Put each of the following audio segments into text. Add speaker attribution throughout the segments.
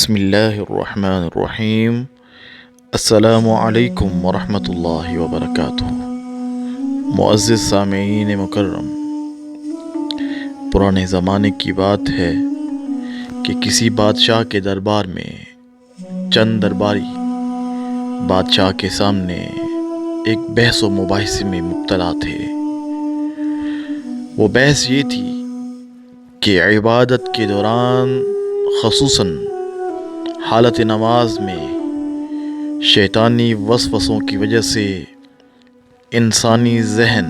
Speaker 1: بسم اللہ الرحمن الرحیم۔ السلام علیکم ورحمۃ اللہ وبرکاتہ۔ معزز سامعین مکرم، پرانے زمانے کی بات ہے کہ کسی بادشاہ کے دربار میں چند درباری بادشاہ کے سامنے ایک بحث و مباحثے میں مبتلا تھے۔ وہ بحث یہ تھی کہ عبادت کے دوران، خصوصاً حالت نماز میں، شیطانی وسوسوں کی وجہ سے انسانی ذہن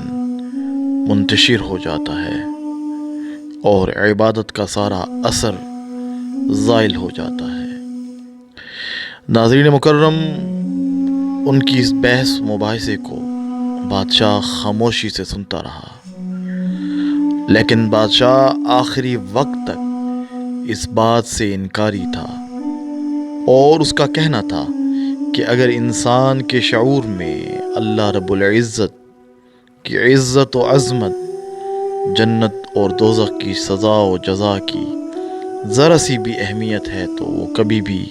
Speaker 1: منتشر ہو جاتا ہے اور عبادت کا سارا اثر زائل ہو جاتا ہے۔ ناظرین مکرم، ان کی اس بحث مباحثے کو بادشاہ خاموشی سے سنتا رہا، لیکن بادشاہ آخری وقت تک اس بات سے انکاری تھا اور اس کا کہنا تھا کہ اگر انسان کے شعور میں اللہ رب العزت کی عزت و عظمت، جنت اور دوزخ کی سزا و جزا کی ذرا سی بھی اہمیت ہے تو وہ کبھی بھی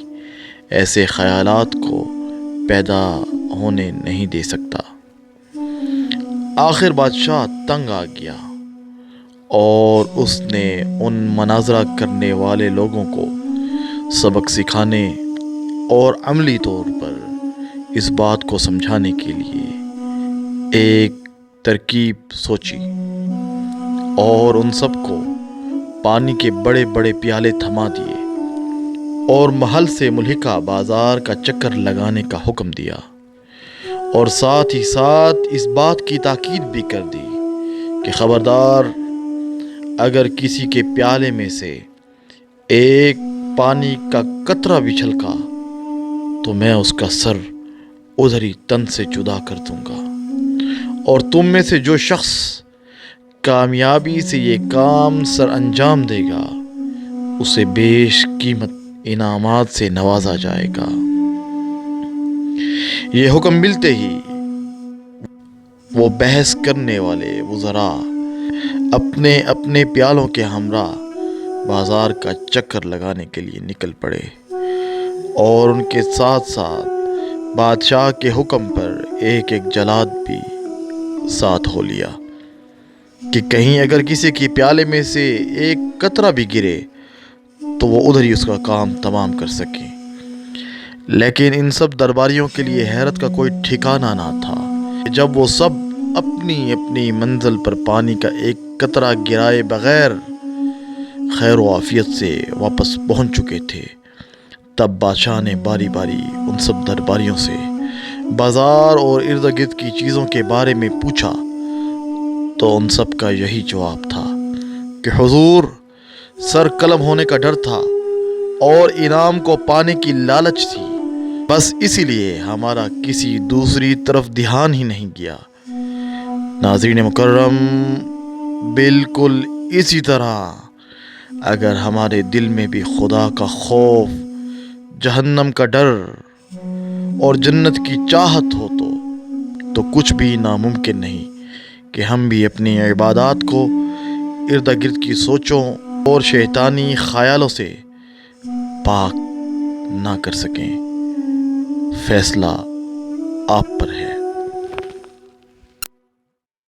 Speaker 1: ایسے خیالات کو پیدا ہونے نہیں دے سکتا۔ آخر بادشاہ تنگ آ گیا اور اس نے ان مناظرہ کرنے والے لوگوں کو سبق سکھانے اور عملی طور پر اس بات کو سمجھانے کے لیے ایک ترکیب سوچی اور ان سب کو پانی کے بڑے بڑے پیالے تھما دیے اور محل سے ملحقہ بازار کا چکر لگانے کا حکم دیا، اور ساتھ ہی ساتھ اس بات کی تاکید بھی کر دی کہ خبردار، اگر کسی کے پیالے میں سے ایک پانی کا قطرہ بھی چھلکا تو میں اس کا سر ادھر ہی تن سے جدا کر دوں گا، اور تم میں سے جو شخص کامیابی سے یہ کام سر انجام دے گا اسے بیش قیمت انعامات سے نوازا جائے گا۔ یہ حکم ملتے ہی وہ بحث کرنے والے وزراء اپنے اپنے پیالوں کے ہمراہ بازار کا چکر لگانے کے لیے نکل پڑے، اور ان کے ساتھ ساتھ بادشاہ کے حکم پر ایک ایک جلاد بھی ساتھ ہو لیا کہ کہیں اگر کسی کے پیالے میں سے ایک قطرہ بھی گرے تو وہ ادھر ہی اس کا کام تمام کر سکے۔ لیکن ان سب درباریوں کے لیے حیرت کا کوئی ٹھکانہ نہ تھا۔ جب وہ سب اپنی اپنی منزل پر پانی کا ایک قطرہ گرائے بغیر خیر و عافیت سے واپس پہنچ چکے تھے، تب بادشاہ نے باری باری ان سب درباریوں سے بازار اور ارد گرد کی چیزوں کے بارے میں پوچھا، تو ان سب کا یہی جواب تھا کہ حضور، سر قلم ہونے کا ڈر تھا اور انعام کو پانے کی لالچ تھی، بس اسی لیے ہمارا کسی دوسری طرف دھیان ہی نہیں گیا۔ ناظرین مکرم، بالکل اسی طرح اگر ہمارے دل میں بھی خدا کا خوف، جہنم کا ڈر اور جنت کی چاہت ہو تو کچھ بھی ناممکن نہیں کہ ہم بھی اپنی عبادات کو ارد گرد کی سوچوں اور شیطانی خیالوں سے پاک نہ کر سکیں۔ فیصلہ آپ پر ہے۔